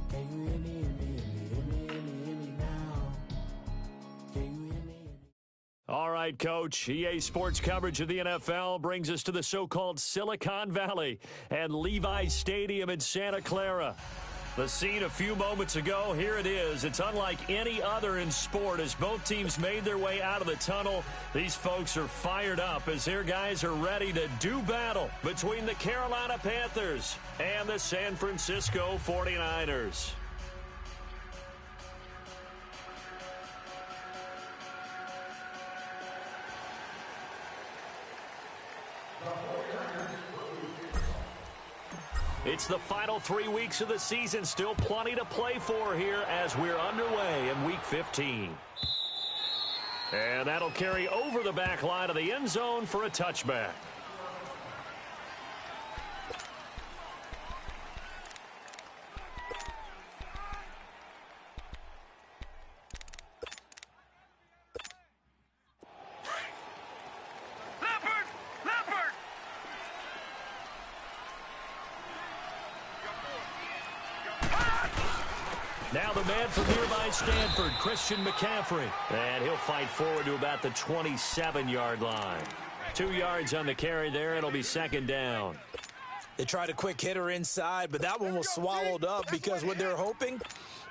Can you hear me, hear me now? Can you hear me? All right, Coach. EA Sports coverage of the NFL brings us to the so-called Silicon Valley and Levi's Stadium in Santa Clara. The scene a few moments ago, here it is. It's unlike any other in sport as both teams made their way out of the tunnel. These folks are fired up as their guys are ready to do battle between the Carolina Panthers and the San Francisco 49ers. It's the final 3 weeks of the season. Still plenty to play for here as we're underway in Week 15. And that'll carry over the back line of the end zone for a touchback. Now the man from nearby Stanford, Christian McCaffrey. And he'll fight forward to about the 27-yard line. 2 yards on the carry there. It'll be second down. They tried a quick hitter inside, but that one was swallowed up because what they're hoping,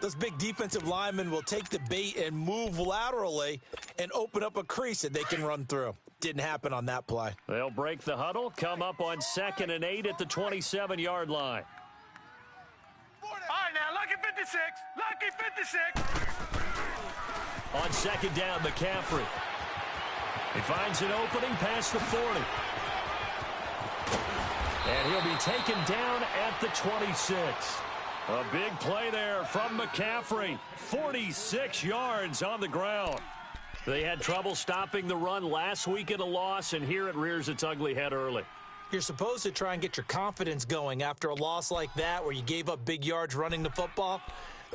those big defensive linemen will take the bait and move laterally and open up a crease that they can run through. Didn't happen on that play. They'll break the huddle, come up on 2nd and 8 at the 27-yard line. All right, now, lucky 56. Lucky 56. On 2nd down, McCaffrey. He finds an opening past the 40. And he'll be taken down at the 26. A big play there from McCaffrey. 46 yards on the ground. They had trouble stopping the run last week in a loss, and here it rears its ugly head early. You're supposed to try and get your confidence going after a loss like that where you gave up big yards running the football.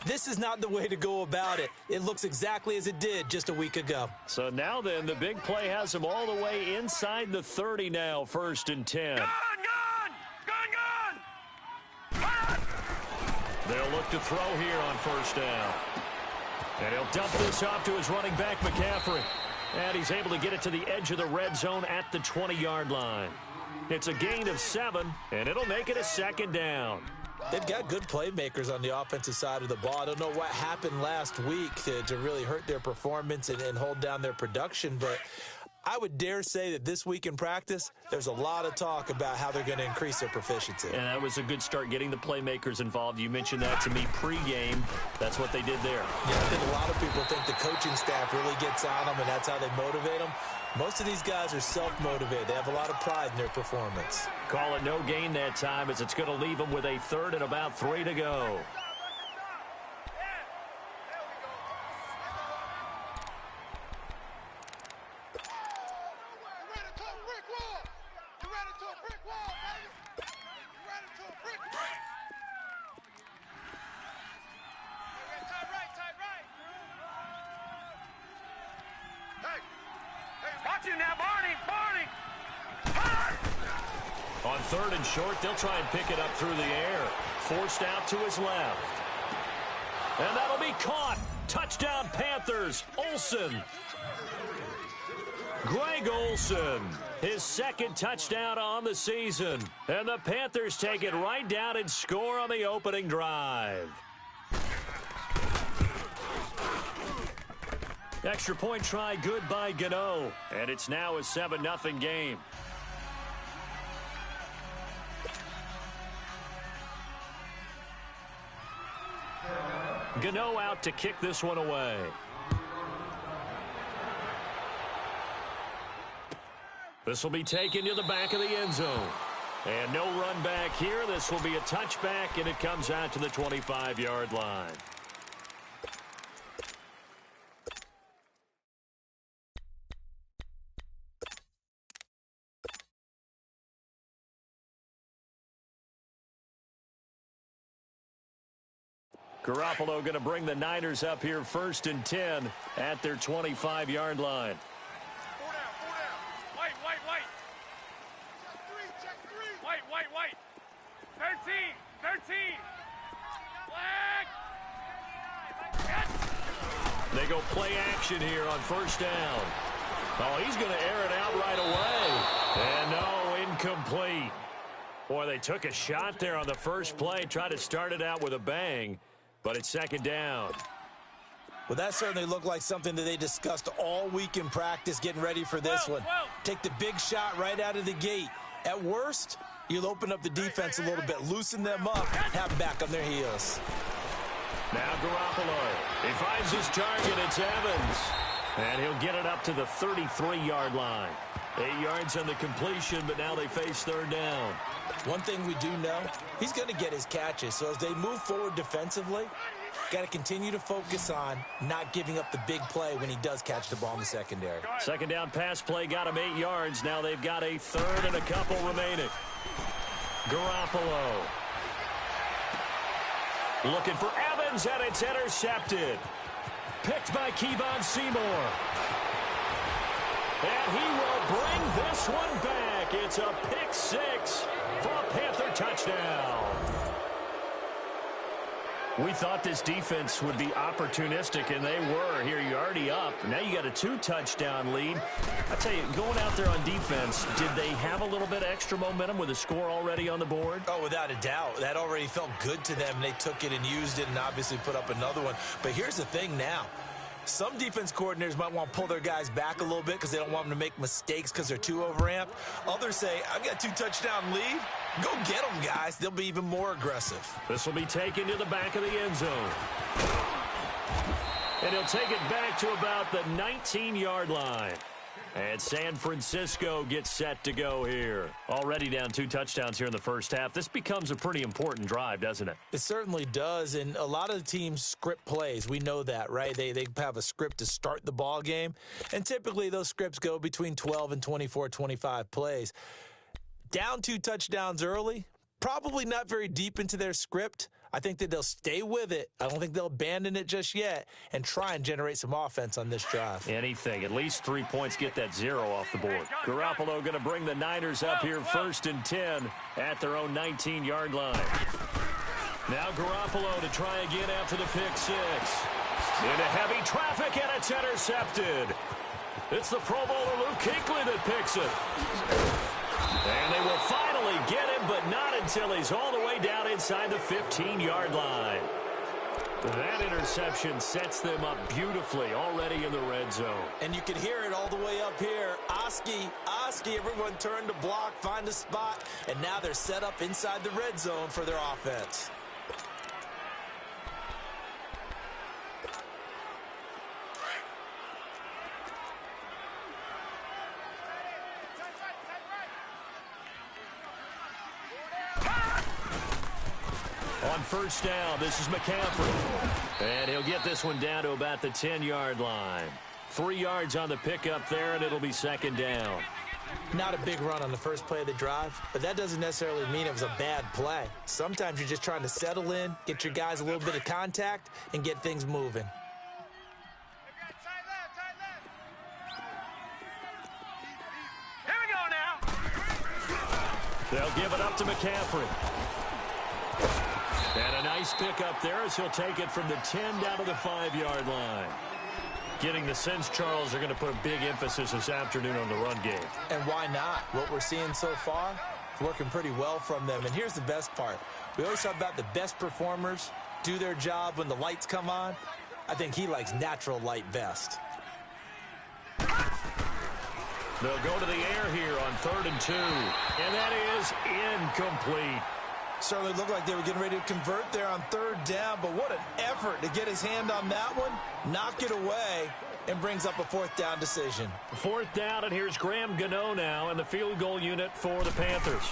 This is not the way to go about it. It looks exactly as it did just a week ago. So now then, the big play has them all the way inside the 30 now, 1st and 10. Gone! They'll look to throw here on 1st down. And he'll dump this off to his running back, McCaffrey. And he's able to get it to the edge of the red zone at the 20-yard line. It's a gain of 7, and it'll make it a 2nd down. They've got good playmakers on the offensive side of the ball. I don't know what happened last week to really hurt their performance and hold down their production, but I would dare say that this week in practice, there's a lot of talk about how they're going to increase their proficiency. And that was a good start getting the playmakers involved. You mentioned that to me pregame. That's what they did there. Yeah, I think a lot of people think the coaching staff really gets on them, and that's how they motivate them. Most of these guys are self-motivated. They have a lot of pride in their performance. Call it no gain that time as it's going to leave them with a 3rd and about 3 to go. On 3rd and short, they'll try and pick it up through the air. Forced out to his left. And that'll be caught. Touchdown, Panthers. Olsen. Greg Olsen, his 2nd touchdown on the season. And the Panthers take it right down and score on the opening drive. Extra point try good by Gano. And it's now a 7-0 game. Gano out to kick this one away. This will be taken to the back of the end zone. And no run back here. This will be a touchback, and it comes out to the 25-yard line. Garoppolo going to bring the Niners up here 1st and 10 at their 25-yard line. 13. Flag. They go play action here on first down. Oh, he's going to air it out right away. And no, incomplete. Boy, they took a shot there on the first play, tried to start it out with a bang, but it's second down. Well, that certainly looked like something that they discussed all week in practice, getting ready for this one. Take the big shot right out of the gate. At worst, you'll open up the defense a little bit, loosen them up, have them back on their heels. Now Garoppolo. He finds his target. It's Evans. And he'll get it up to the 33-yard line. 8 yards on the completion, but now they face third down. One thing we do know, he's going to get his catches. So as they move forward defensively, got to continue to focus on not giving up the big play when he does catch the ball in the secondary. Second down pass play got him 8 yards. Now they've got a third and a couple remaining. Garoppolo. Looking for Evans, and it's intercepted. Picked by Kevon Seymour. And he will bring this one back. It's a pick six for a Panther touchdown. We thought this defense would be opportunistic, and they were. Here, you're already up. Now you got a 2-touchdown lead. I tell you, going out there on defense, did they have a little bit of extra momentum with a score already on the board? Oh, without a doubt. That already felt good to them. They took it and used it and obviously put up another one. But here's the thing now. Some defense coordinators might want to pull their guys back a little bit because they don't want them to make mistakes because they're too overamped. Others say, I've got a 2-touchdown lead. Go get them, guys. They'll be even more aggressive. This will be taken to the back of the end zone. And he'll take it back to about the 19-yard line. And San Francisco gets set to go here. Already down 2 touchdowns here in the first half. This becomes a pretty important drive, doesn't it? It certainly does, and a lot of the teams script plays. We know that, right? They have a script to start the ball game, and typically those scripts go between 12 and 24, 25 plays. Down 2 touchdowns early, probably not very deep into their script. I think that they'll stay with it. I don't think they'll abandon it just yet and try and generate some offense on this drive. Anything. At least 3 points, get that 0 off the board. Garoppolo going to bring the Niners up here 1st and 10 at their own 19-yard line. Now Garoppolo to try again after the pick six. Into heavy traffic, and it's intercepted. It's the Pro Bowler Luke Kuechly that picks it. And they will finally get him, but not until he's all the way down inside the 15-yard line. That interception sets them up beautifully already in the red zone. And you can hear it all the way up here. Oski, everyone turned to block, find a spot, and now they're set up inside the red zone for their offense. On first down, this is McCaffrey. And he'll get this one down to about the 10-yard line. 3 yards on the pickup there, and it'll be second down. Not a big run on the first play of the drive, but that doesn't necessarily mean it was a bad play. Sometimes you're just trying to settle in, get your guys a little bit of contact, and get things moving. Here we go now. They'll give it up to McCaffrey. And a nice pickup there as he'll take it from the 10 down to the 5-yard line. Getting the sense, Charles, are going to put a big emphasis this afternoon on the run game. And why not? What we're seeing so far is working pretty well from them. And here's the best part. We always talk about the best performers do their job when the lights come on. I think he likes natural light best. They'll go to the air here on 3rd and 2. And that is incomplete. Certainly looked like they were getting ready to convert there on 3rd down, but what an effort to get his hand on that one, knock it away, and brings up a 4th down decision. 4th down, and here's Graham Gano now in the field goal unit for the Panthers.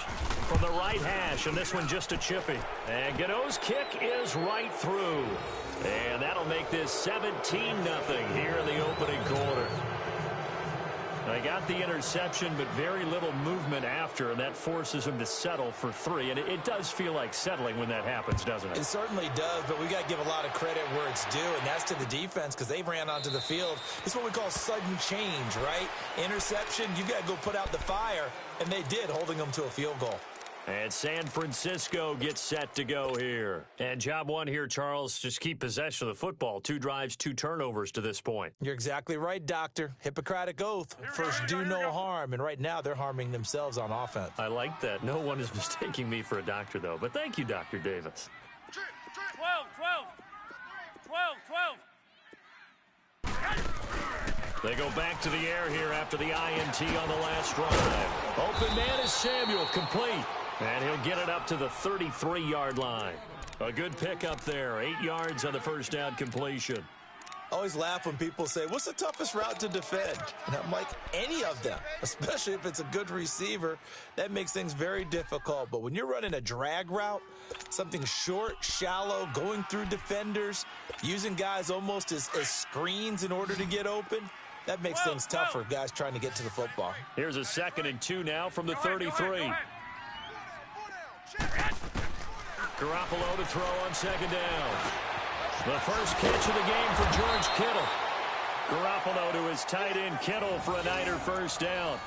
From the right hash, and this one just a chippy. And Gano's kick is right through. And that'll make this 17-0 here in the opening quarter. They got the interception, but very little movement after, and that forces them to settle for 3. And it does feel like settling when that happens, doesn't it? It certainly does, but we got to give a lot of credit where it's due, and that's to the defense because they ran onto the field. It's what we call sudden change, right? Interception, you got to go put out the fire, and they did, holding them to a field goal. And San Francisco gets set to go here. And job one here, Charles, just keep possession of the football. 2 drives, 2 turnovers to this point. You're exactly right, Doctor. Hippocratic oath. First, do no harm. And right now, they're harming themselves on offense. I like that. No one is mistaking me for a doctor, though. But thank you, Dr. Davis. 12, 12. They go back to the air here after the INT on the last drive. Open man is Samuel, complete. And he'll get it up to the 33-yard line. A good pickup there, 8 yards on the first down completion. Always laugh when people say, what's the toughest route to defend? And I'm like, any of them, especially if it's a good receiver. That makes things very difficult. But when you're running a drag route, something short, shallow, going through defenders, using guys almost as screens in order to get open, that makes things tough for guys trying to get to the football. Here's a 2nd and 2 now from the 33. Garoppolo to throw on 2nd down. The first catch of the game for George Kittle. Garoppolo to his tight end Kittle for a Niner first down.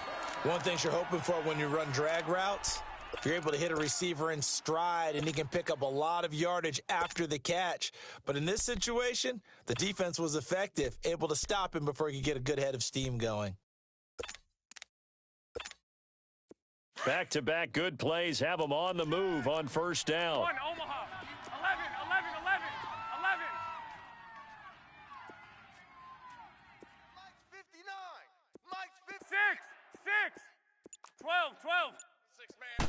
One thing you're hoping for when you run drag routes, if you're able to hit a receiver in stride and he can pick up a lot of yardage after the catch. But in this situation, the defense was effective, able to stop him before he could get a good head of steam going. Back-to-back good plays have them on the move on first down. 1, Omaha. 11. Mike's 59. 6. 12. 6 man.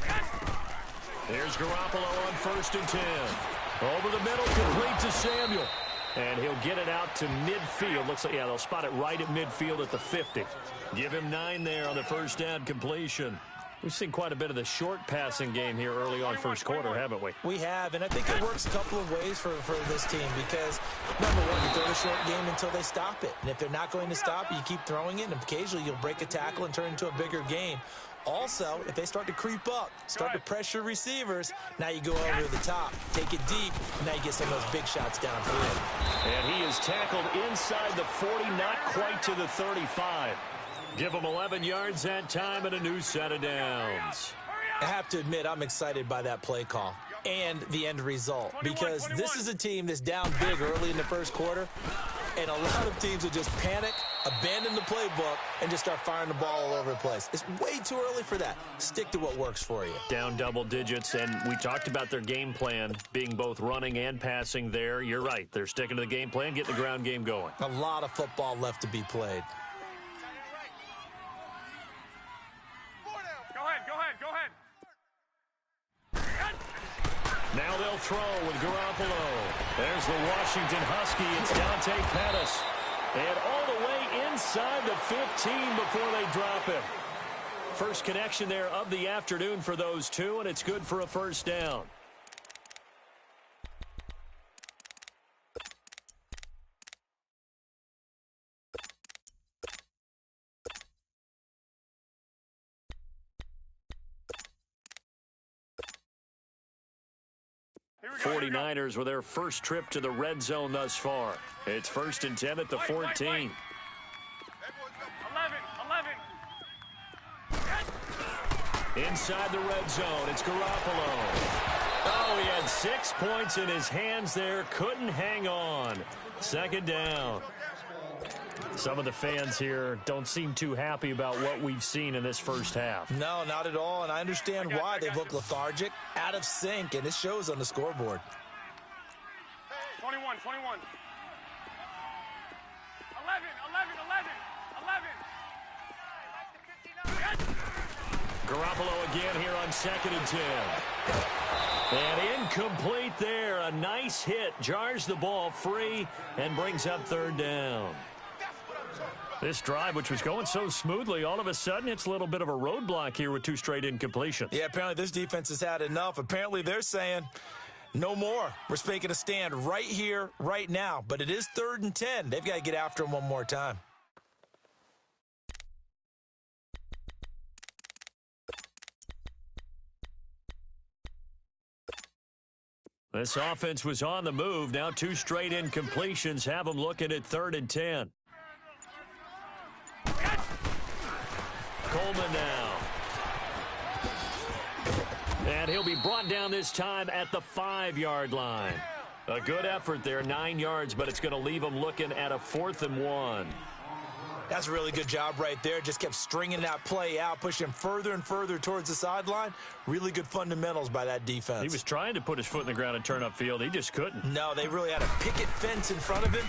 Here's Garoppolo on 1st and 10. Over the middle, complete to Samuel. And he'll get it out to midfield. Looks like, they'll spot it right at midfield at the 50. Give him 9 there on the first down completion. We've seen quite a bit of the short passing game here early on first quarter, haven't we? We have, and I think it works a couple of ways for this team because, number one, you throw the short game until they stop it. And if they're not going to stop it, you keep throwing it, and occasionally you'll break a tackle and turn it into a bigger gain. Also, if they start to creep up, start to pressure receivers, now you go over the top, take it deep, and now you get some of those big shots downfield. And he is tackled inside the 40, not quite to the 35. Give him 11 yards that time and a new set of downs. I have to admit, I'm excited by that play call and the end result because this is a team that's down big early in the first quarter, and a lot of teams will just panic, abandon the playbook, and just start firing the ball all over the place. It's way too early for that. Stick to what works for you. Down double digits, and we talked about their game plan being both running and passing there. You're right. They're sticking to the game plan, getting the ground game going. A lot of football left to be played. Go ahead. Now they'll throw with Garoppolo. There's the Washington Husky. It's Dante Pettis. And all the way inside the 15 before they drop him. First connection there of the afternoon for those two, and it's good for a first down. Here we go. 49ers with their first trip to the red zone thus far. It's 1st and 10 at the 14. 11. Inside the red zone, it's Garoppolo. Oh, he had 6 points in his hands there. Couldn't hang on. 2nd down. Some of the fans here don't seem too happy about what we've seen in this first half. No, not at all, and I understand why. They've looked lethargic, out of sync, and it shows on the scoreboard. 21. 11. Garoppolo again here on 2nd and 10. And incomplete there. A nice hit. Jars the ball free and brings up 3rd down. This drive, which was going so smoothly, all of a sudden it's a little bit of a roadblock here with 2 straight incompletions. Yeah, apparently this defense has had enough. Apparently they're saying no more. We're making a stand right here, right now. But it is 3rd and 10. They've got to get after him one more time. This offense was on the move. Now 2 straight incompletions have them looking at 3rd and 10. Coleman now. And he'll be brought down this time at the 5-yard line. A good effort there, 9 yards, but it's going to leave him looking at a 4th and 1. That's a really good job right there. Just kept stringing that play out, pushing him further and further towards the sideline. Really good fundamentals by that defense. He was trying to put his foot in the ground and turn upfield. He just couldn't. No, they really had a picket fence in front of him.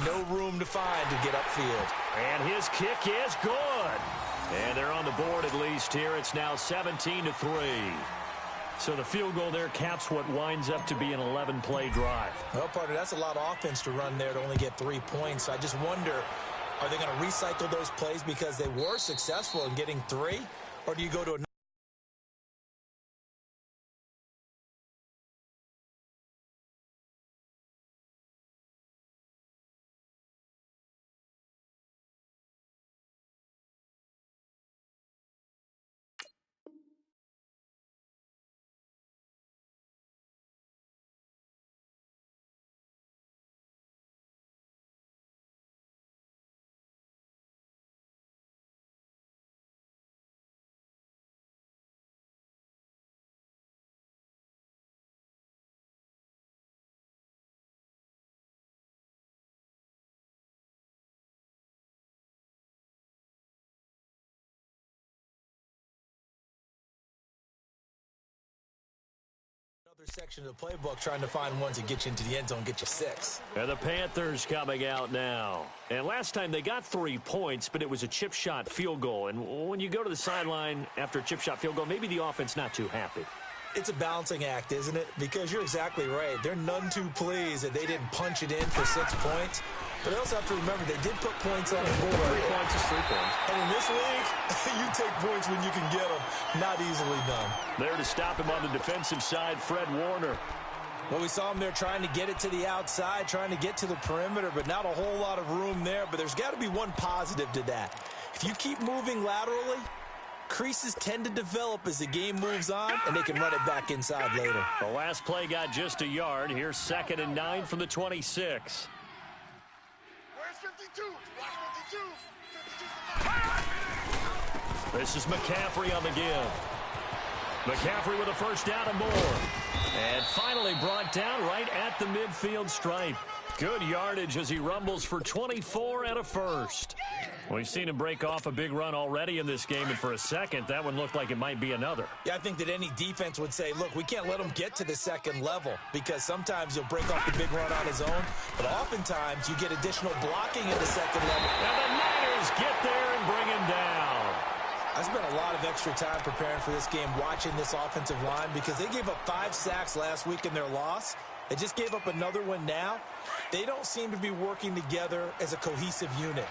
No room to find to get upfield. And his kick is good. And they're on the board at least here. It's now 17-3. So the field goal there caps what winds up to be an 11-play drive. Well, partner, that's a lot of offense to run there to only get 3 points. I just wonder, are they going to recycle those plays because they were successful in getting 3? Or do you go to another? Section of the playbook trying to find one to get you into the end zone, get you 6. And the Panthers coming out now. And last time they got 3 points, but it was a chip shot field goal. And when you go to the sideline after a chip shot field goal, maybe the offense not too happy. It's a balancing act, isn't it? Because you're exactly right. They're none too pleased that they didn't punch it in for 6 points. But they also have to remember they did put points on the board. 3 points is 3 points. And in this league, you take points when you can get them. Not easily done. There to stop him on the defensive side, Fred Warner. Well, we saw him there trying to get it to the outside, trying to get to the perimeter, but not a whole lot of room there. But there's got to be one positive to that. If you keep moving laterally, creases tend to develop as the game moves on, and they can run it back inside later. The last play got just a yard. Here's 2nd and 9 from the 26. Where's 52? Watch 52. 52's the This is McCaffrey on the give. McCaffrey with a first down and more. And finally brought down right at the midfield stripe. Good yardage as he rumbles for 24 and a first. We've seen him break off a big run already in this game, and for a second, that one looked like it might be another. Yeah, I think that any defense would say, look, we can't let him get to the second level because sometimes he'll break off the big run on his own, but oftentimes you get additional blocking in the second level. And the Niners get there and bring him down. I spent a lot of extra time preparing for this game watching this offensive line because they gave up 5 sacks last week in their loss. They just gave up another one now. They don't seem to be working together as a cohesive unit.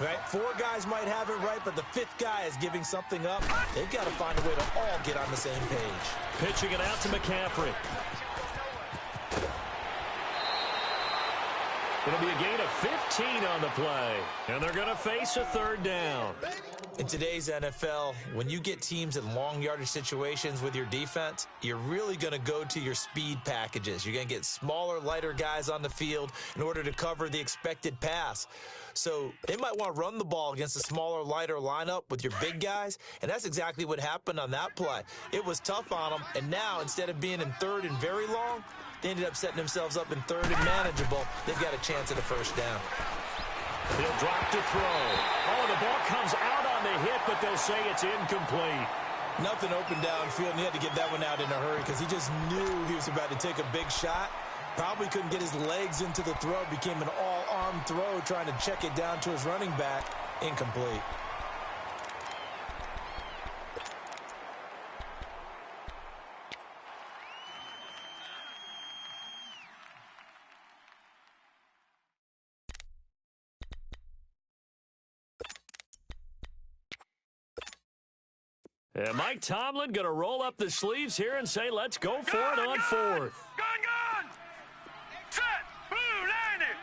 Right? 4 guys might have it right, but the 5th guy is giving something up. They've got to find a way to all get on the same page. Pitching it out to McCaffrey. It'll be a gain of 15 on the play. And they're going to face a 3rd down. In today's NFL, when you get teams in long yardage situations with your defense, you're really going to go to your speed packages. You're going to get smaller, lighter guys on the field in order to cover the expected pass. So they might want to run the ball against a smaller, lighter lineup with your big guys, and that's exactly what happened on that play. It was tough on them, and now instead of being in 3rd and very long, they ended up setting themselves up in 3rd and manageable. They've got a chance at a first down. He'll drop to throw. Oh, the ball comes out on the hit, but they'll say it's incomplete. Nothing open downfield, and he had to get that one out in a hurry because he just knew he was about to take a big shot. Probably couldn't get his legs into the throw. Became an all-arm throw trying to check it down to his running back. Incomplete. And Mike Tomlin going to roll up the sleeves here and say, let's go for it on 4th. Gun! Set! Blue, line it!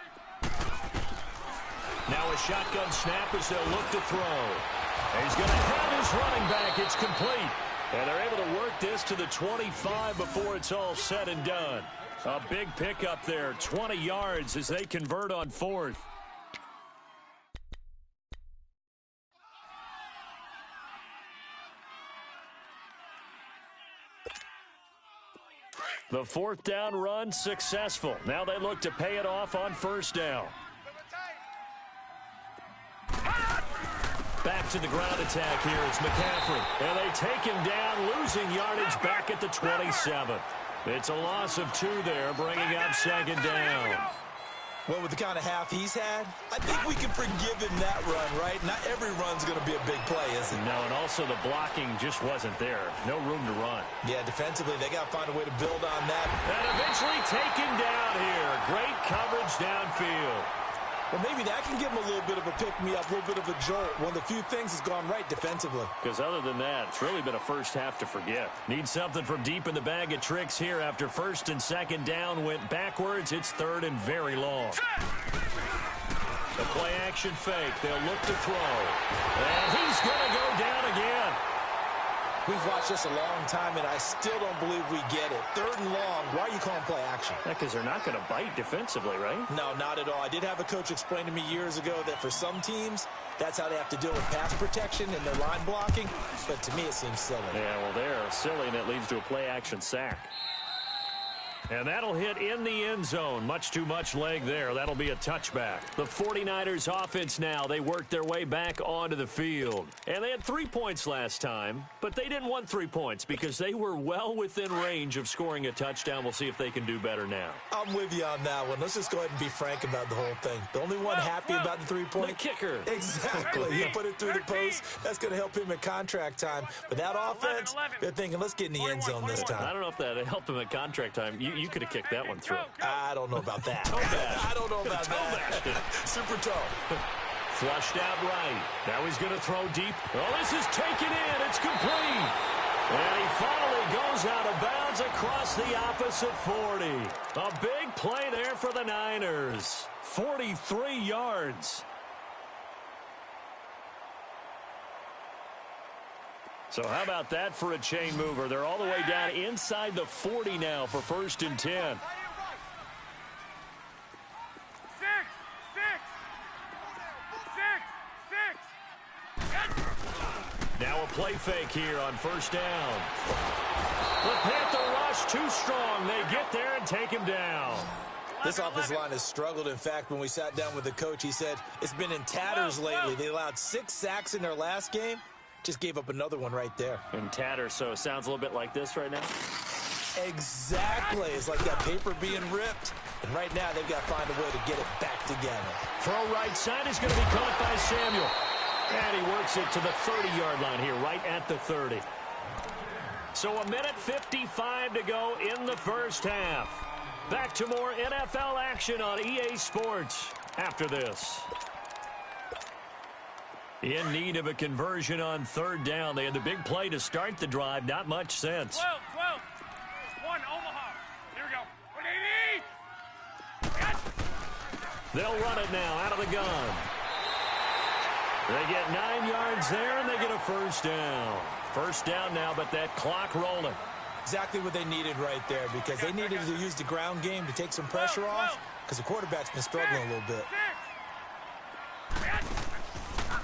Now a shotgun snap as they'll look to throw. And he's going to have his running back. It's complete. And they're able to work this to the 25 before it's all said and done. A big pickup there, 20 yards as they convert on 4th. The fourth down run successful. Now they look to pay it off on first down. Back to the ground attack here. It's McCaffrey. And they take him down, losing yardage back at the 27. It's a loss of 2 there, bringing up second down. Well, with the kind of half he's had, I think we can forgive him that run, right? Not every run's going to be a big play, is it? No, and also the blocking just wasn't there. No room to run. Yeah, defensively, they got to find a way to build on that. And eventually take him down here. Great coverage downfield. Well, maybe that can give him a little bit of a pick-me-up, a little bit of a jolt. One of the few things has gone right defensively. Because other than that, it's really been a first half to forget. Need something from deep in the bag of tricks here after first and second down went backwards. It's third and very long. The play-action fake. They'll look to throw. And he's going to go down again. We've watched this a long time, and I still don't believe we get it. Third and long. Why are you calling play action? Because they're not going to bite defensively, right? No, not at all. I did have a coach explain to me years ago that for some teams, that's how they have to deal with pass protection and their line blocking. But to me, it seems silly. Yeah, well, they're silly, and it leads to a play-action sack. And that'll hit in the end zone. Much too much leg there. That'll be a touchback. The 49ers offense now. They worked their way back onto the field. And they had 3 points last time, but they didn't want 3 points because they were well within range of scoring a touchdown. We'll see if they can do better now. I'm with you on that one. Let's just go ahead and be frank about the whole thing. The only one happy about the 3-point. The kicker. Exactly. He put it through the post. That's going to help him in contract time. But that offense, they're thinking, let's get in the end zone this time. I don't know if that helped him at contract time. You could have kicked that one through. I don't know about that. I don't know about that. Super toe. Flushed out right. Now he's going to throw deep. Oh, this is taken in. It's complete. And he finally goes out of bounds across the opposite 40. A big play there for the Niners. 43 yards. So how about that for a chain mover? They're all the way down inside the 40 now for first and 10. Now a play fake here on first down. The Panther rush too strong. They get there and take him down. This offensive line has struggled. In fact, when we sat down with the coach, he said it's been in tatters lately. They allowed 6 sacks in their last game. Just gave up another one right there. In tatters, so it sounds a little bit like this right now. Exactly. It's like that paper being ripped. And right now, they've got to find a way to get it back together. Throw right side is going to be caught by Samuel. And he works it to the 30-yard line here, right at the 30. So a minute 55 to go in the first half. Back to more NFL action on EA Sports after this. In need of a conversion on third down. They had the big play to start the drive. Not much sense. 12. 1 Omaha. Here we go. Yes. They'll run it now out of the gun. They get 9 yards there, and they get a first down. First down now, but that clock rolling. Exactly what they needed right there, because they needed to use the ground game to take some pressure off, because the quarterback's been struggling a little bit.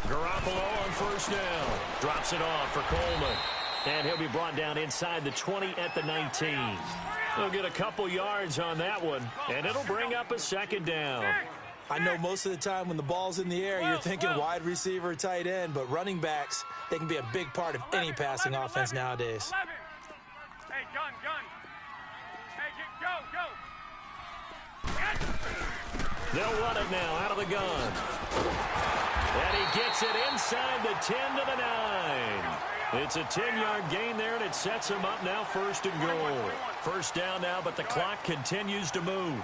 Garoppolo on first down. Drops it off for Coleman. And he'll be brought down inside the 20 at the 19. They'll get a couple yards on that one, and it'll bring up a second down. I know most of the time when the ball's in the air, you're thinking wide receiver, tight end, but running backs, they can be a big part of any passing offense nowadays. 11. Hey, gun. Hey, go. They'll run it now out of the gun. And he gets it inside the 10 to the 9. It's a 10-yard gain there, and it sets him up now first and goal. First down now, but the clock continues to move.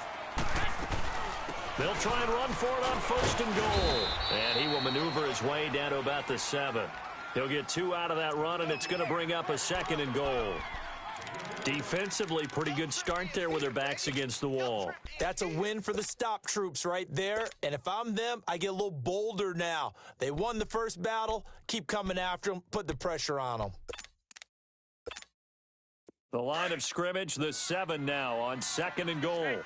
They'll try and run for it on first and goal. And he will maneuver his way down to about the 7. He'll get 2 out of that run, and it's going to bring up a second and goal. Defensively, pretty good start there with their backs against the wall. That's a win for the stop troops right there. And if I'm them, I get a little bolder now. They won the first battle. Keep coming after them. Put the pressure on them. The line of scrimmage, the 7 now on second and goal. Hey, gun.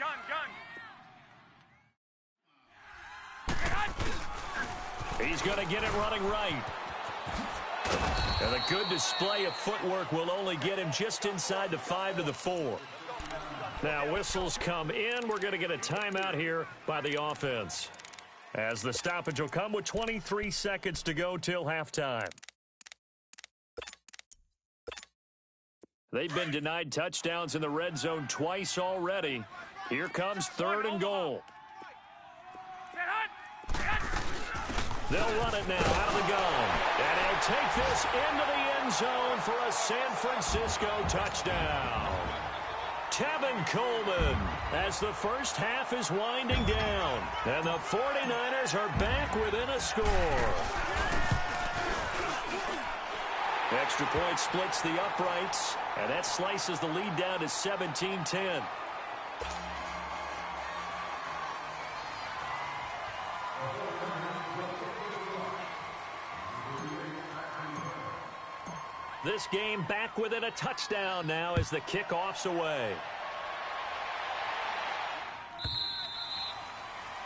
He's going to get it running right. And a good display of footwork will only get him just inside the 5 to the 4. Now whistles come in. We're going to get a timeout here by the offense, as the stoppage will come with 23 seconds to go till halftime. They've been denied touchdowns in the red zone twice already. Here comes 3rd and goal. They'll run it now out of the gun. And he'll take this into the end zone for a San Francisco touchdown. Tevin Coleman, as the first half is winding down. And the 49ers are back within a score. Extra point splits the uprights, and that slices the lead down to 17-10. This game back within a touchdown now as the kickoff's away.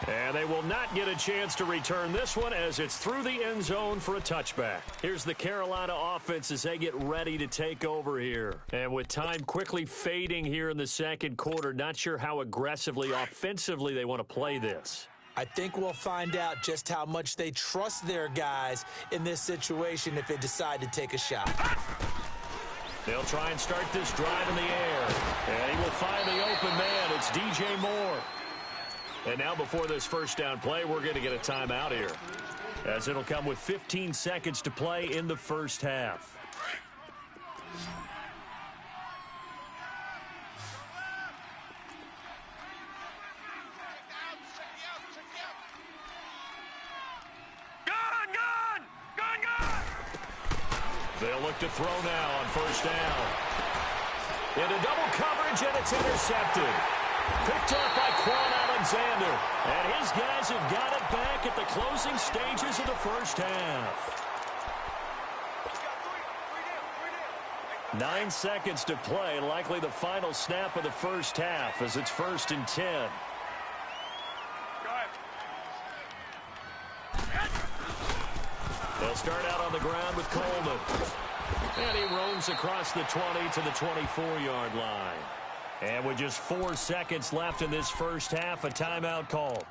And they will not get a chance to return this one as it's through the end zone for a touchback. Here's the Carolina offense as they get ready to take over here. And with time quickly fading here in the second quarter, not sure how aggressively, offensively they want to play this. I think we'll find out just how much they trust their guys in this situation if they decide to take a shot. They'll try and start this drive in the air. And he will find the open man. It's DJ Moore. And now before this first down play, we're going to get a timeout here, as it'll come with 15 seconds to play in the first half. They'll look to throw now on first down. Into double coverage, and it's intercepted. Picked up by Quan Alexander. And his guys have got it back at the closing stages of the first half. 9 seconds to play, likely the final snap of the first half as it's 1st and 10. They'll start out on the ground with Coleman. And he roams across the 20 to the 24-yard line. And with just 4 seconds left in this first half, a timeout call.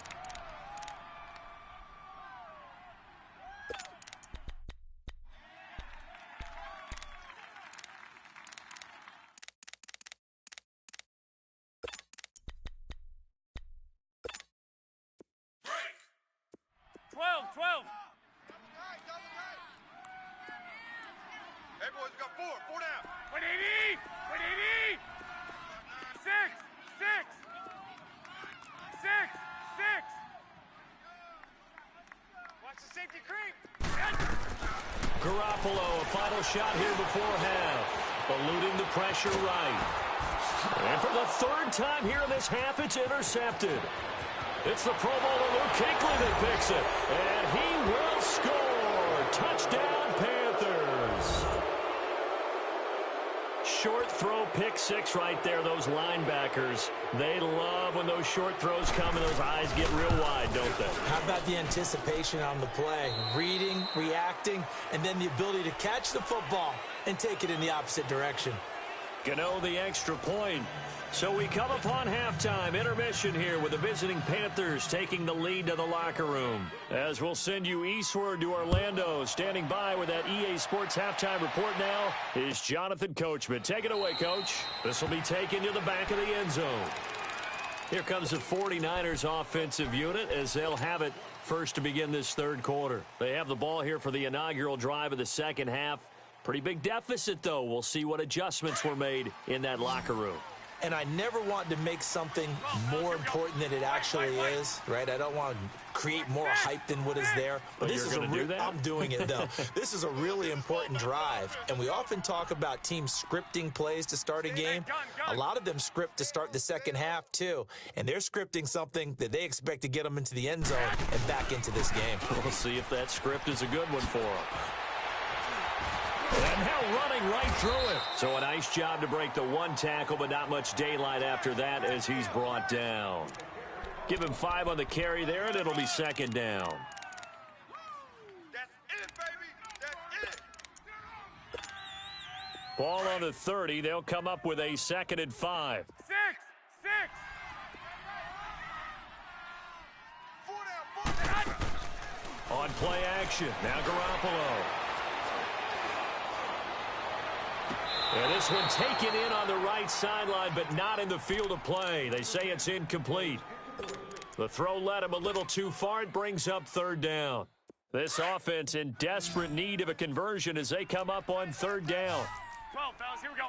Garoppolo, a final shot here before half. Eluding the pressure right. And for the 3rd time here in this half, it's intercepted. It's the Pro Bowler Luke Kuechly that picks it. And he will score. Touchdown, Panthers. Short throw, pick 6 right there. Those linebackers, they love when those short throws come and those eyes get real wide, don't they? How about the anticipation on the play? Reading, reacting, and then the ability to catch the football and take it in the opposite direction. Gano the extra point. So we come upon halftime, intermission here with the visiting Panthers taking the lead to the locker room. As we'll send you eastward to Orlando, standing by with that EA Sports halftime report now is Jonathan Coachman. Take it away, Coach. This will be taken to the back of the end zone. Here comes the 49ers offensive unit as they'll have it first to begin this 3rd quarter. They have the ball here for the inaugural drive of the second half. Pretty big deficit, though. We'll see what adjustments were made in that locker room. And I never want to make something more important than it actually is, right? I don't want to create more hype than what is there. But this is I'm doing it, though. This is a really important drive. And we often talk about teams scripting plays to start a game. A lot of them script to start the second half, too. And they're scripting something that they expect to get them into the end zone and back into this game. We'll see if that script is a good one for them. And now running right through it. So a nice job to break the 1 tackle, but not much daylight after that as he's brought down. Give him 5 on the carry there, and it'll be 2nd down. That's it, baby. That's it. Ball on the 30. They'll come up with a 2nd and 5. On play action, now Garoppolo. And this one taken in on the right sideline, but not in the field of play. They say it's incomplete. The throw led him a little too far. It brings up third down. This offense in desperate need of a conversion as they come up on third down. 12, fellas, here we go.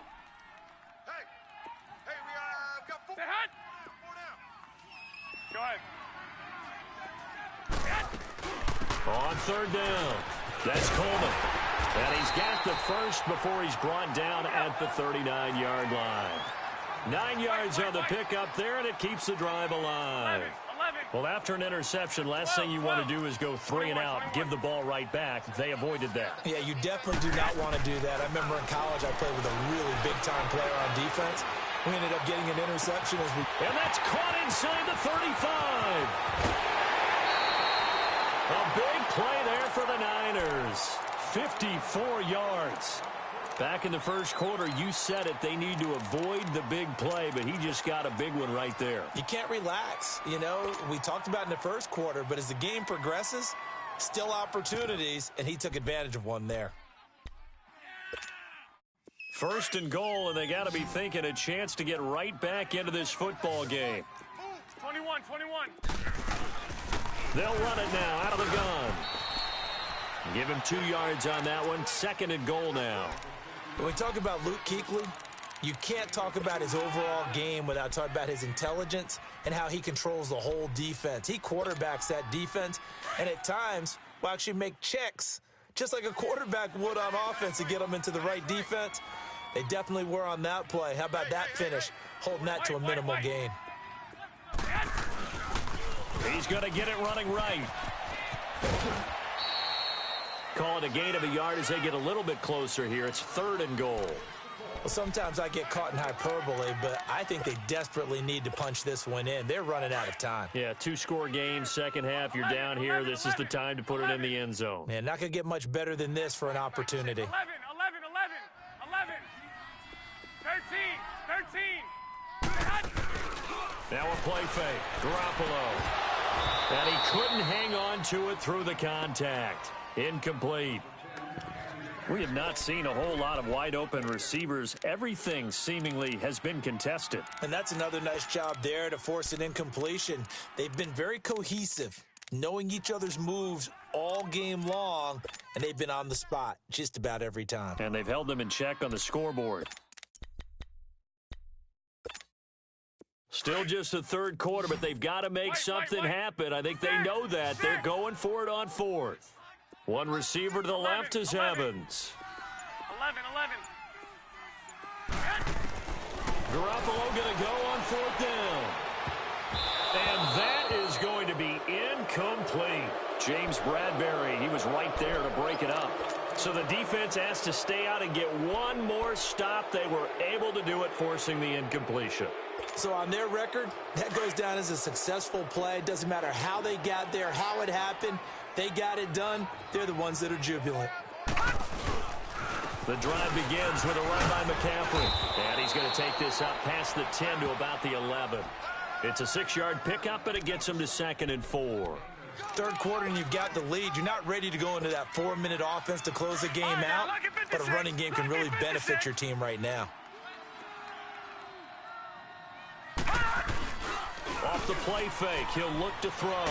Hey, we got 4. Say hut. 4 down. Go ahead. On third down, that's Coleman. And he's got the first before he's brought down at the 39-yard line. 9 yards on the pickup there, and it keeps the drive alive. 11. Well, after an interception, last thing you want to do is go 3 and out, give the ball right back. They avoided that. Yeah, you definitely do not want to do that. I remember in college I played with a really big-time player on defense. We ended up getting an interception as we... And that's caught inside the 35. A big play there for the Niners. 54 yards. Back in the first quarter, you said it, they need to avoid the big play, but he just got a big one right there. You can't relax. You know, we talked about in the first quarter, but as the game progresses, still opportunities, and he took advantage of one there. First and goal, and they got to be thinking a chance to get right back into this football game. 21. They'll run it now out of the gun. Give him 2 yards on that one. Second and goal now. When we talk about Luke Kuechly, you can't talk about his overall game without talking about his intelligence and how he controls the whole defense. He quarterbacks that defense, and at times will actually make checks, just like a quarterback would on offense to get them into the right defense. They definitely were on that play. How about that finish, holding that to a minimal gain. He's going to get it running right. Call it a gain of a yard as they get a little bit closer here. It's third and goal. Well, sometimes I get caught in hyperbole, but I think they desperately need to punch this one in. They're running out of time. Yeah, 2-score game, second half. You're down here. This is the time to put it in the end zone. Man, not going to get much better than this for an opportunity. 11. 13. Now a play fake. Garoppolo. And he couldn't hang on to it through the contact. Incomplete. We have not seen a whole lot of wide-open receivers. Everything seemingly has been contested. And that's another nice job there to force an incompletion. They've been very cohesive, knowing each other's moves all game long, and they've been on the spot just about every time. And they've held them in check on the scoreboard. Still just the third quarter, but they've got to make something happen. I think they know that. They're going for it on fourth. One receiver to the left is Evans. 11. Garoppolo going to go on fourth down. And that is going to be incomplete. James Bradbury, he was right there to break it up. So the defense has to stay out and get one more stop. They were able to do it, forcing the incompletion. So on their record, that goes down as a successful play. Doesn't matter how they got there, how it happened. They got it done. They're the ones that are jubilant. The drive begins with a run by McCaffrey. And he's going to take this up past the 10 to about the 11. It's a 6-yard pickup, but it gets him to 2nd and 4. Third quarter, and you've got the lead. You're not ready to go into that 4-minute offense to close the game out, but a running game can really benefit your team right now. Off the play fake, he'll look to throw.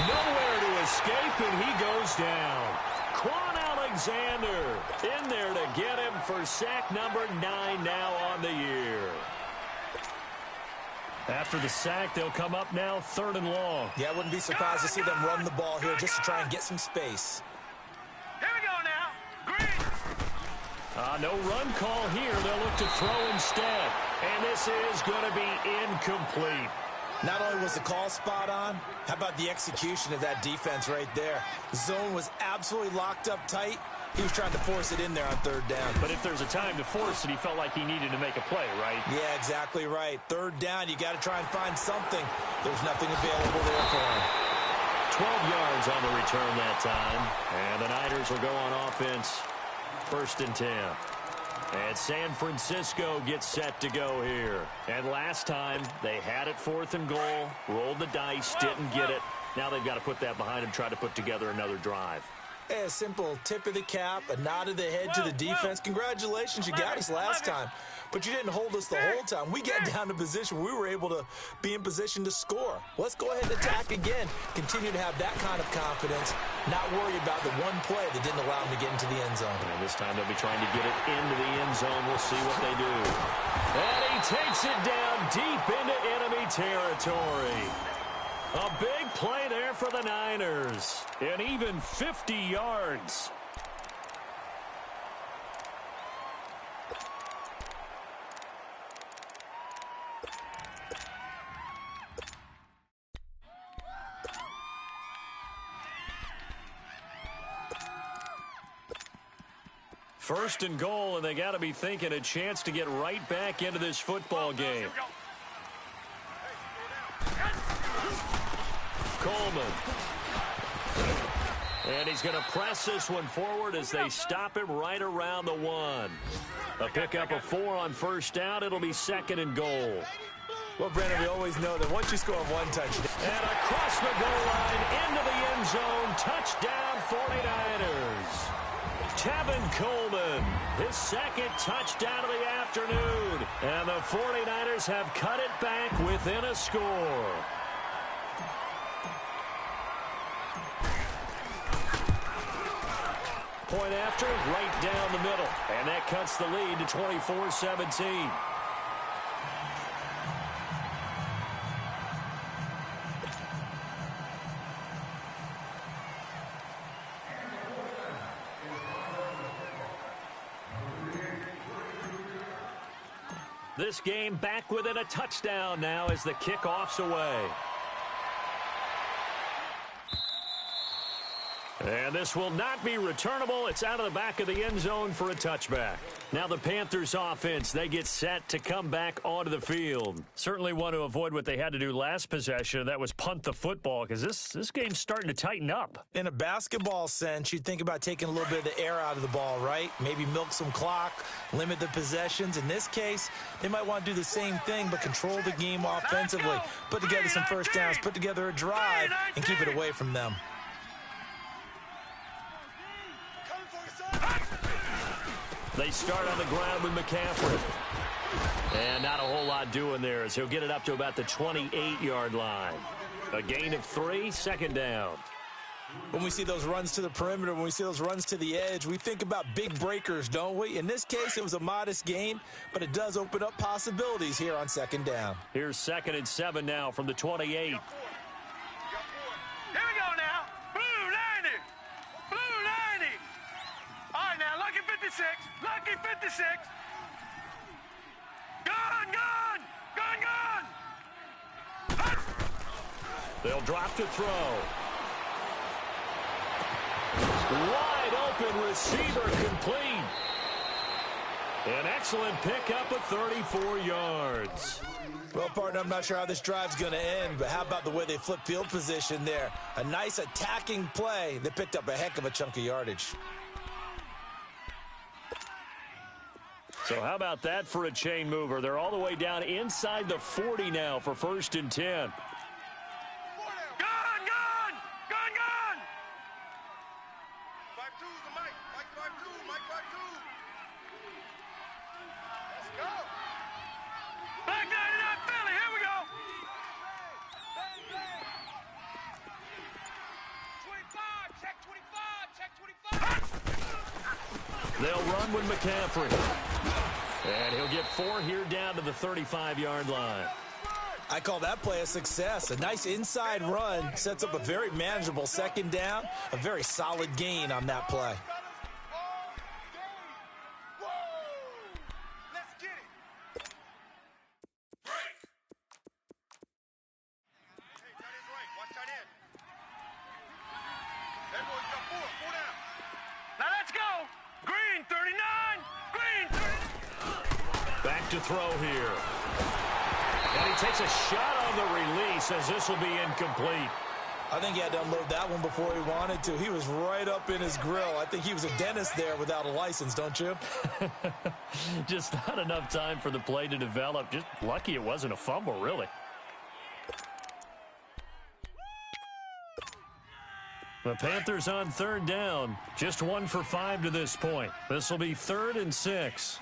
Nowhere to escape, and he goes down. Quan Alexander in there to get him for sack number 9 now on the year. After the sack, they'll come up now 3rd and long. Yeah, I wouldn't be surprised to see them run the ball here just to try and get some space. Here we go now. Green. No run call here. They'll look to throw instead. And this is going to be incomplete. Not only was the call spot on, how about the execution of that defense right there? The zone was absolutely locked up tight. He was trying to force it in there on 3rd down. But if there's a time to force it, he felt like he needed to make a play, right? Yeah, exactly right. 3rd down, you got to try and find something. There's nothing available there for him. 12 yards on the return that time. And the Niners will go on offense. 1st and 10. And San Francisco gets set to go here. And last time, they had it 4th and goal, rolled the dice, didn't get it. Now they've got to put that behind them, try to put together another drive. A simple tip of the cap, a nod of the head to the defense. Congratulations, you got us last time. But you didn't hold us the whole time. We got down to position where we were able to be in position to score. Let's go ahead and attack again. Continue to have that kind of confidence. Not worry about the one play that didn't allow them to get into the end zone. And this time they'll be trying to get it into the end zone. We'll see what they do. And he takes it down deep into enemy territory. A big play there for the Niners. And even 50 yards. First and goal, and they got to be thinking a chance to get right back into this football game. Coleman. And he's going to press this one forward as they stop him right around the 1. A pickup of 4 on first down. It'll be second and goal. Well, Brandon, we always know that once you score one touchdown. And across the goal line into the end zone. Touchdown 49ers. Tevin Coleman, his second touchdown of the afternoon. And the 49ers have cut it back within a score. Point after, right down the middle. And that cuts the lead to 24-17. This game back within a touchdown now as the kickoff's away. And this will not be returnable. It's out of the back of the end zone for a touchback. Now the Panthers offense, they get set to come back onto the field. Certainly want to avoid what they had to do last possession. That was punt the football because this game's starting to tighten up. In a basketball sense, you'd think about taking a little bit of the air out of the ball, right? Maybe milk some clock, limit the possessions. In this case, they might want to do the same thing but control the game offensively. Put together some first downs, put together a drive, and keep it away from them. They start on the ground with McCaffrey. And not a whole lot doing there as he'll get it up to about the 28-yard line. A gain of 3, second down. When we see those runs to the perimeter, when we see those runs to the edge, we think about big breakers, don't we? In this case, it was a modest gain, but it does open up possibilities here on second down. Here's 2nd and 7 now from the 28. Here we go now. Blue 90. Blue 90. All right, now, lucky 56. Lucky 56. Gun, gun. Gun, gun. They'll drop to throw. Wide open receiver complete. An excellent pickup of 34 yards. Well, partner, I'm not sure how this drive's going to end, but how about the way they flip field position there? A nice attacking play that picked up a heck of a chunk of yardage. So how about that for a chain mover? They're all the way down inside the 40 now for 1st and 10. They'll run with McCaffrey. And he'll get 4 here down to the 35-yard line. I call that play a success. A nice inside run sets up a very manageable second down. A very solid gain on that play. To throw here. And he takes a shot on the release as this will be incomplete. I think he had to unload that one before he wanted to. He was right up in his grill. I think he was a dentist there without a license, don't you? Just not enough time for the play to develop. Just lucky it wasn't a fumble, really. The Panthers on third down. Just 1 for 5 to this point. This will be 3rd and 6.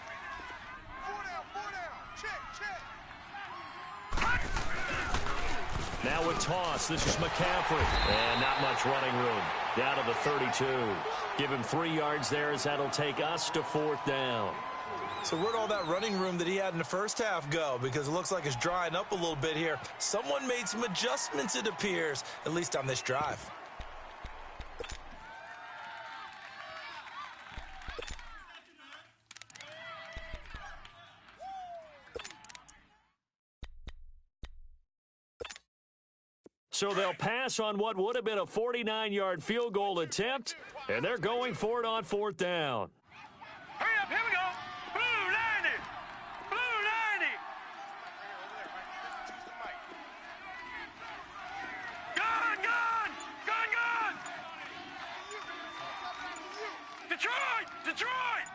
Now with toss, this is McCaffrey. And not much running room. Down to the 32. Give him 3 yards there as that'll take us to 4th down. So where'd all that running room that he had in the first half go? Because it looks like it's drying up a little bit here. Someone made some adjustments, it appears, at least on this drive. So they'll pass on what would have been a 49-yard field goal attempt, and they're going for it on 4th down. Hurry up, here we go. Blue 90. Blue 90. Gun, gun, gun, gun. Detroit, Detroit.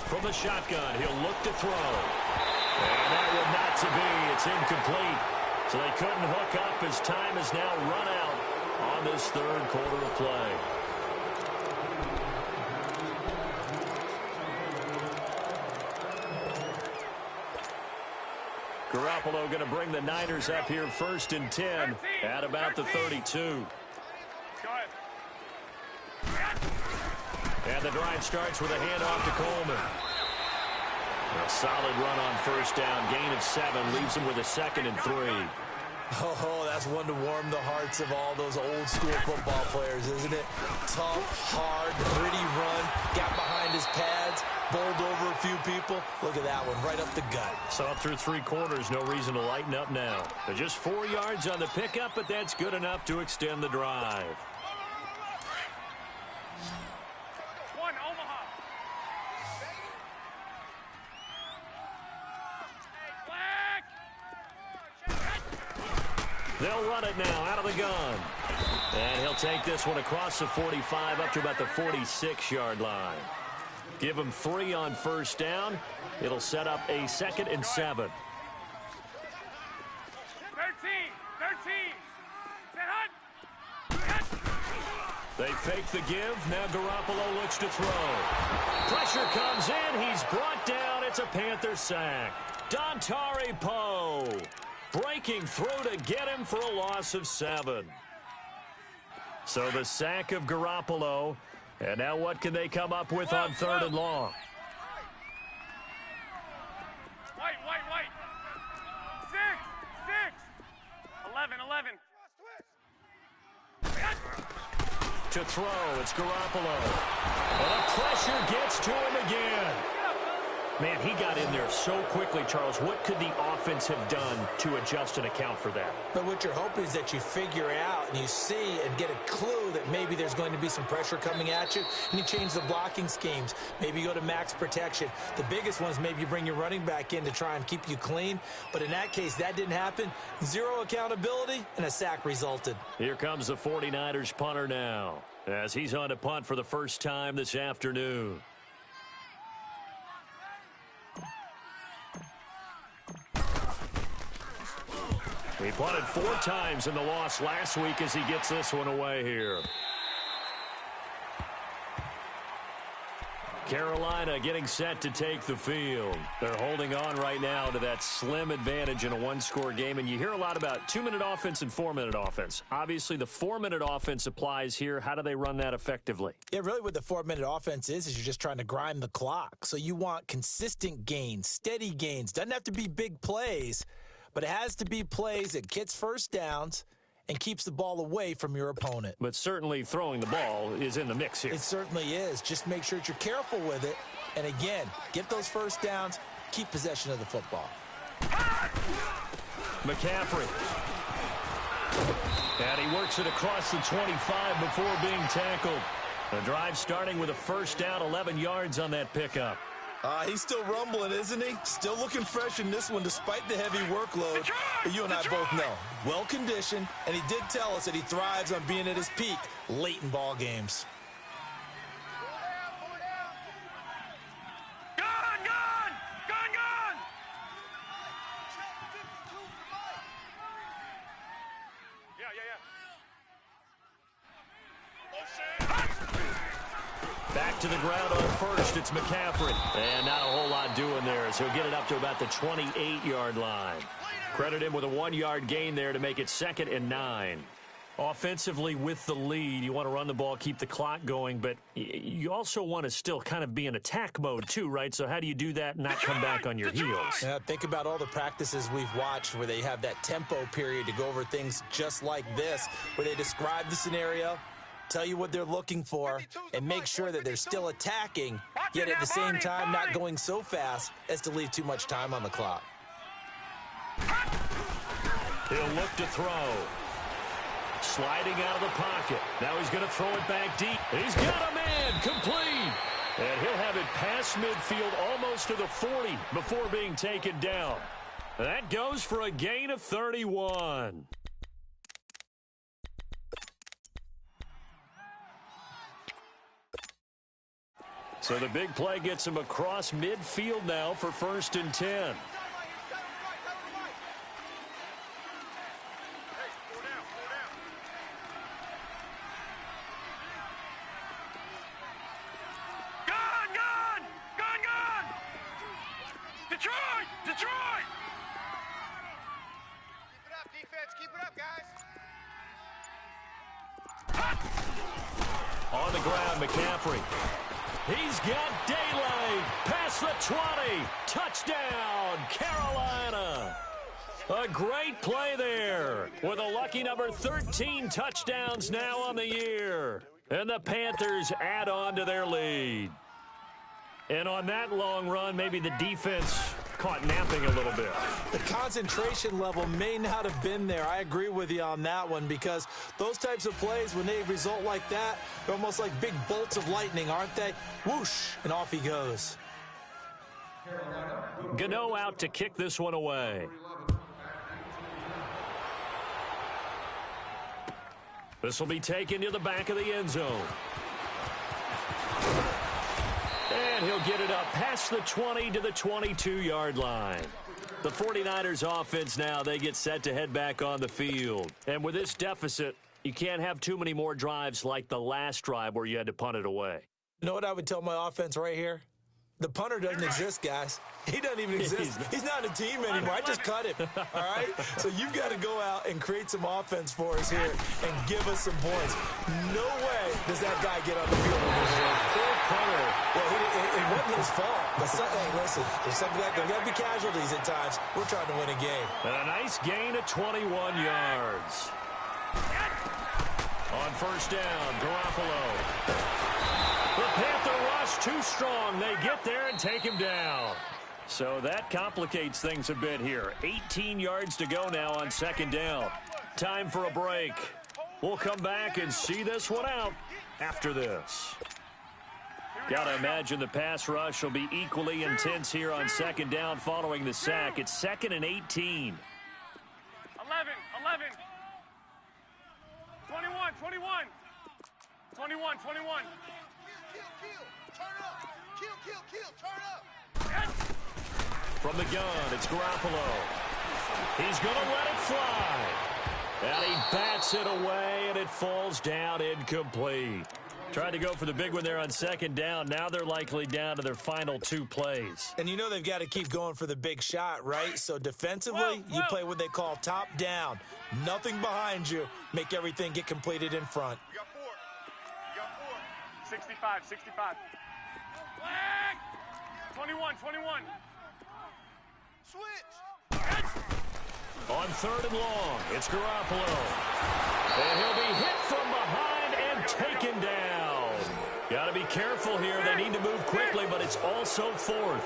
From the shotgun, he'll look to throw. And that will not to be. It's incomplete. So they couldn't hook up as time has now run out on this 3rd quarter of play. Garoppolo going to bring the Niners up here 1st and 10 at about the 32. And the drive starts with a handoff to Coleman. A solid run on 1st down. Gain of 7 leaves him with a 2nd and 3. Oh, that's one to warm the hearts of all those old school football players, isn't it? Tough, hard, gritty run. Got behind his pads, bowled over a few people. Look at that one, right up the gut. So up through 3 quarters, no reason to lighten up now. They're just 4 yards on the pickup, but that's good enough to extend the drive. They'll run it now out of the gun. And he'll take this one across the 45 up to about the 46-yard line. Give him 3 on 1st down. It'll set up a 2nd and 7. 13. They fake the give. Now Garoppolo looks to throw. Pressure comes in. He's brought down. It's a Panther sack. Dontari Poe breaking through to get him for a loss of 7. So the sack of Garoppolo. And now what can they come up with on 3rd and long? White. 6. 11. To throw, it's Garoppolo. And the pressure gets to him again. Man, he got in there so quickly, Charles. What could the offense have done to adjust and account for that? But what you're hoping is that you figure out and you see and get a clue that maybe there's going to be some pressure coming at you, and you change the blocking schemes. Maybe you go to max protection. The biggest one is maybe you bring your running back in to try and keep you clean. But in that case, that didn't happen. 0 accountability, and a sack resulted. Here comes the 49ers punter now, as he's on to punt for the first time this afternoon. He punted 4 times in the loss last week as he gets this one away here. Carolina getting set to take the field. They're holding on right now to that slim advantage in a 1-score game. And you hear a lot about 2-minute offense and 4-minute offense. Obviously, the 4-minute offense applies here. How do they run that effectively? Yeah, really what the 4-minute offense is you're just trying to grind the clock. So you want consistent gains, steady gains. Doesn't have to be big plays, but it has to be plays that gets first downs and keeps the ball away from your opponent. But certainly throwing the ball is in the mix here. It certainly is. Just make sure that you're careful with it. And again, get those first downs, keep possession of the football. McCaffrey. And he works it across the 25 before being tackled. The drive starting with a first down, 11 yards on that pickup. He's still rumbling, isn't he? Still looking fresh in this one despite the heavy workload. But you and I both know, well-conditioned, and he did tell us that he thrives on being at his peak late in ball games. Gun! Yeah. Back to the ground on first. It's McCaffrey. And not a whole lot doing there, so he'll get it up to about the 28-yard line. Credit him with a 1-yard gain there to make it 2nd and 9. Offensively with the lead, you want to run the ball, keep the clock going, but you also want to still kind of be in attack mode too, right? So how do you do that and not come back on your heels? Yeah, think about all the practices we've watched where they have that tempo period to go over things just like this, where they describe the scenario, tell you what they're looking for, and make sure that they're still attacking, yet at the same time not going so fast as to leave too much time on the clock. He'll look to throw. Sliding out of the pocket. Now he's going to throw it back deep. He's got a man complete. And he'll have it past midfield almost to the 40 before being taken down. That goes for a gain of 31. So the big play gets him across midfield now for 1st and 10. Detroit! Keep it up, defense. Keep it up, guys. On the ground, McCaffrey. He's got daylight. Past the 20. Touchdown, Carolina. A great play there with a lucky number 13 touchdowns now on the year. And the Panthers add on to their lead. And on that long run, maybe the defense caught napping a little bit. The concentration level may not have been there. I agree with you on that one, because those types of plays, when they result like that, they're almost like big bolts of lightning, aren't they? Whoosh, and off he goes. Gano out to kick this one away. This will be taken to the back of the end zone. And he'll get it up past the 20 to the 22-yard line. The 49ers offense now, they get set to head back on the field. And with this deficit, you can't have too many more drives like the last drive where you had to punt it away. You know what I would tell my offense right here? The punter doesn't exist, guys. He doesn't even exist. He's not a team anymore. I just cut him, all right? So you've got to go out and create some offense for us here and give us some points. No way does that guy get on the field with this job. Poor punter. Well, it wasn't his fault. But hey, listen, there's got to be casualties at times. We're trying to win a game. And a nice gain of 21 yards. On 1st down, Garoppolo. The Panther rush too strong. They get there and take him down. So that complicates things a bit here. 18 yards to go now on 2nd down. Time for a break. We'll come back and see this one out after this. Got to imagine the pass rush will be equally intense here on 2nd down following the sack. It's 2nd and 18. 11. 21. 21. Kill, turn up. From the gun, it's Garoppolo. He's going to let it fly. And he bats it away, and it falls down incomplete. Tried to go for the big one there on 2nd down. Now they're likely down to their final 2 plays. And you know they've got to keep going for the big shot, right? So defensively, you play what they call top down. Nothing behind you. Make everything get completed in front. You got 4. 65. Flag! 21. Switch. On 3rd and long, it's Garoppolo. And he'll be hit from behind and taken down. Got to be careful here. They need to move quickly, but it's also 4th.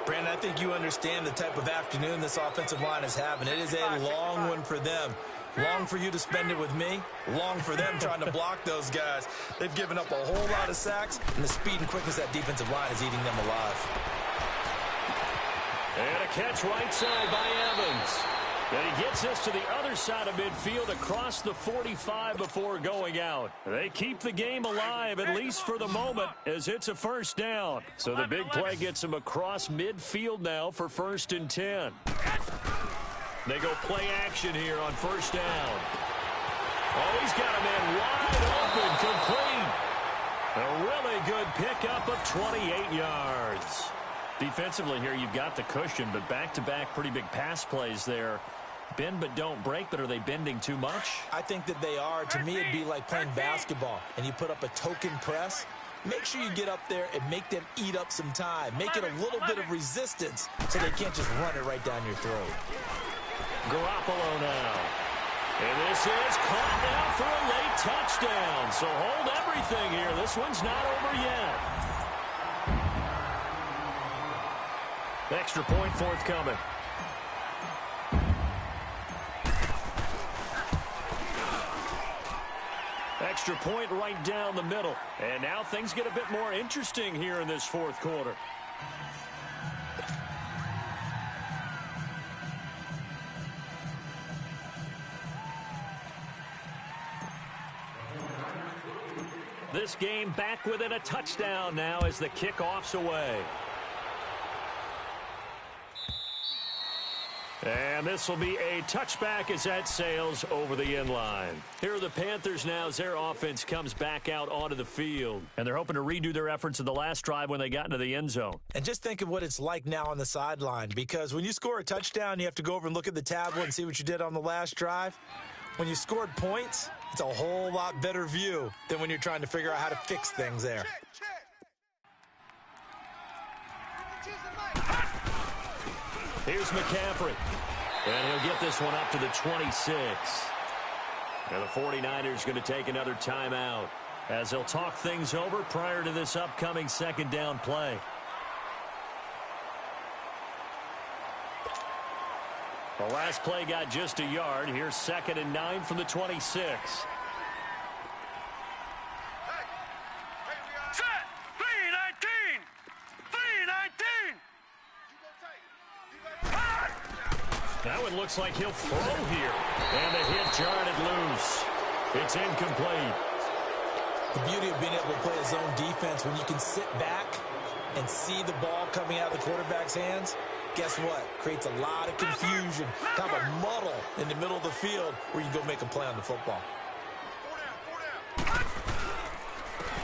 Brandon, I think you understand the type of afternoon this offensive line is having. It is a long one for them. Long for you to spend it with me. Long for them trying to block those guys. They've given up a whole lot of sacks, and the speed and quickness of that defensive line is eating them alive. And a catch right side by Evans. And he gets us to the other side of midfield across the 45 before going out. They keep the game alive, at least for the moment, as it's a 1st down. So the big play gets them across midfield now for 1st and 10. They go play action here on 1st down. Oh, he's got a man wide open, complete. A really good pickup of 28 yards. Defensively here, you've got the cushion, but back-to-back pretty big pass plays there. Bend but don't break, but are they bending too much? I think that they are. To me, it'd be like playing basketball, and you put up a token press. Make sure you get up there and make them eat up some time. Make it a little bit of resistance so they can't just run it right down your throat. Garoppolo now. And this is caught now for a late touchdown. So hold everything here. This one's not over yet. Extra point forthcoming. Extra point right down the middle. And now things get a bit more interesting here in this fourth quarter. This game back within a touchdown now as the kickoff's away. And this will be a touchback as that sails over the end line. Here are the Panthers now as their offense comes back out onto the field. And they're hoping to redo their efforts of the last drive when they got into the end zone. And just think of what it's like now on the sideline, because when you score a touchdown, you have to go over and look at the tablet and see what you did on the last drive. When you scored points, it's a whole lot better view than when you're trying to figure out how to fix things there. Here's McCaffrey. And he'll get this one up to the 26. And the 49ers going to take another timeout as they'll talk things over prior to this upcoming second down play. The last play got just a yard. Here's 2nd and 9 from the 26. Set. 3-19. 3-19. That one looks like he'll throw here. And the hit jarred it loose. It's incomplete. The beauty of being able to play a zone defense when you can sit back and see the ball coming out of the quarterback's hands, guess what? Creates a lot of confusion, kind of a muddle in the middle of the field where you can go make a play on the football.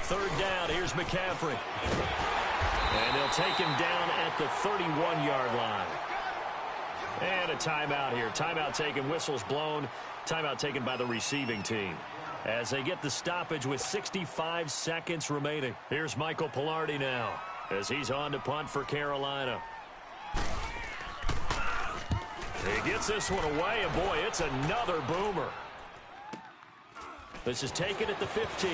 3rd down, here's McCaffrey. And they'll take him down at the 31-yard line. And a timeout here. Timeout taken, whistles blown. Timeout taken by the receiving team as they get the stoppage with 65 seconds remaining. Here's Michael Pilardi now as he's on to punt for Carolina. He gets this one away, and boy, it's another boomer. This is taken at the 15.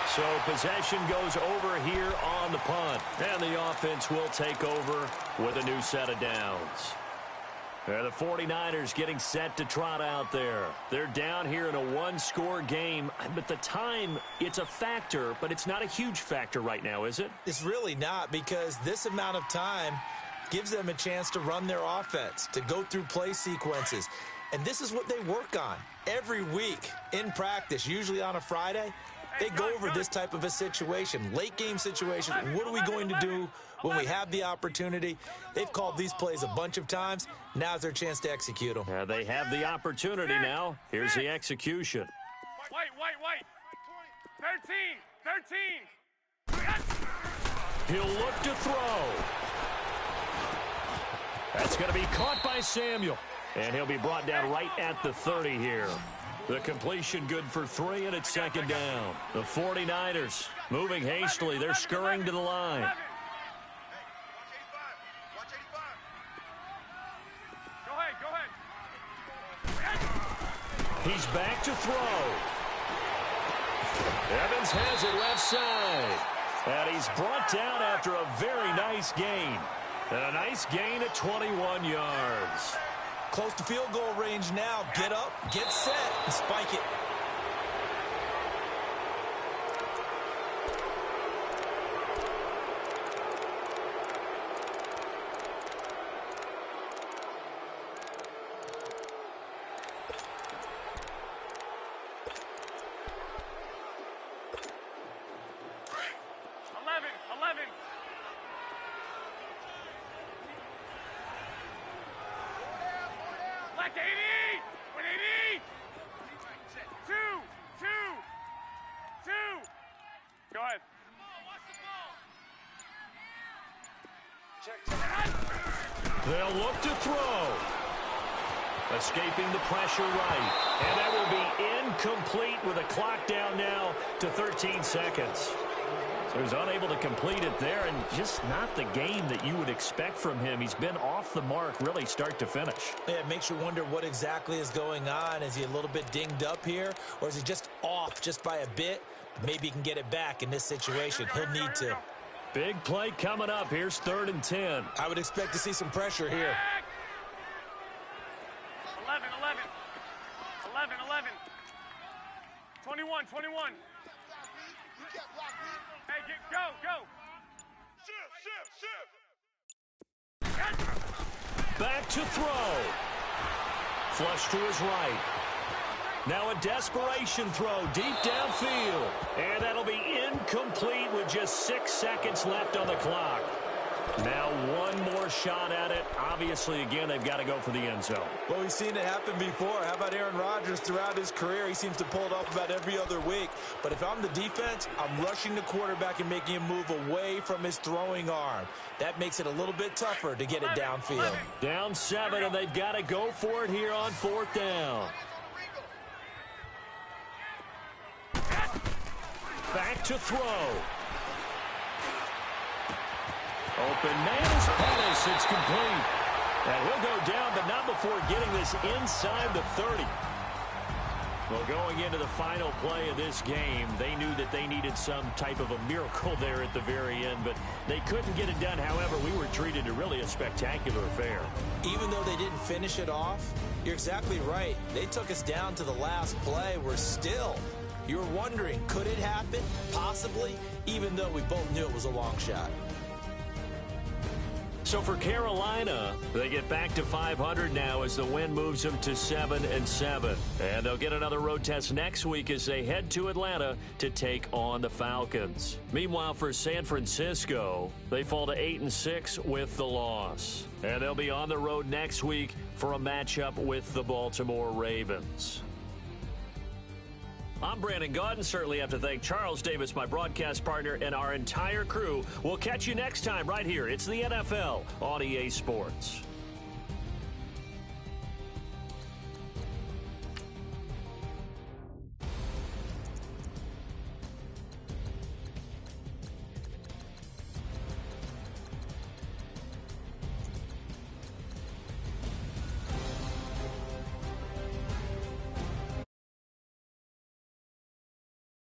So possession goes over here on the punt. And the offense will take over with a new set of downs. And the 49ers getting set to trot out there. They're down here in a one-score game. But the time, it's a factor, but it's not a huge factor right now, is it? It's really not, because this amount of time gives them a chance to run their offense, to go through play sequences. And this is what they work on every week in practice, usually on a Friday. They go over this type of a situation, late game situation. What are we going to do when we have the opportunity? They've called these plays a bunch of times. Now's their chance to execute them. Yeah, they have the opportunity now. Here's the execution. Wait. 13. He'll look to throw. That's going to be caught by Samuel. And he'll be brought down right at the 30 here. The completion good for 3, and it's 2nd down. The 49ers moving hastily. They're scurrying to the line. Watch 85. Go ahead. He's back to throw. Evans has it left side. And he's brought down after a very nice gain. And a nice gain at 21 yards. Close to field goal range now. Get up, get set, and spike it. Like 80! 180! 5. They'll look to throw. Escaping the pressure right. And that will be incomplete with a clock down now to 13 seconds. So he's unable to complete it there, and just not the game that you would expect from him. He's been off the mark really start to finish. Yeah, it makes you wonder what exactly is going on. Is he a little bit dinged up here, or is he just off just by a bit? Maybe he can get it back in this situation. He'll need to. Big play coming up. Here's 3rd and 10. I would expect to see some pressure here. 11. 21. Hey, go. Shift. Back to throw. Flush to his right. Now a desperation throw deep downfield. And that'll be incomplete with just 6 seconds left on the clock. Now one more shot at it. Obviously, again, they've got to go for the end zone. Well, we've seen it happen before. How about Aaron Rodgers throughout his career? He seems to pull it off about every other week. But if I'm the defense, I'm rushing the quarterback and making him move away from his throwing arm. That makes it a little bit tougher to get it downfield. Down 7, and they've got to go for it here on 4th down. Back to throw. Open man is Pettis. It's complete. And he'll go down, but not before getting this inside the 30. Well, going into the final play of this game, they knew that they needed some type of a miracle there at the very end, but they couldn't get it done. However, we were treated to really a spectacular affair. Even though they didn't finish it off, you're exactly right. They took us down to the last play. We're still, you're wondering, could it happen? Possibly, even though we both knew it was a long shot. So for Carolina, they get back to 500 now as the win moves them to 7-7. And they'll get another road test next week as they head to Atlanta to take on the Falcons. Meanwhile, for San Francisco, they fall to 8-6 with the loss. And they'll be on the road next week for a matchup with the Baltimore Ravens. I'm Brandon Gaudin. Certainly have to thank Charles Davis, my broadcast partner, and our entire crew. We'll catch you next time right here. It's the NFL on EA Sports.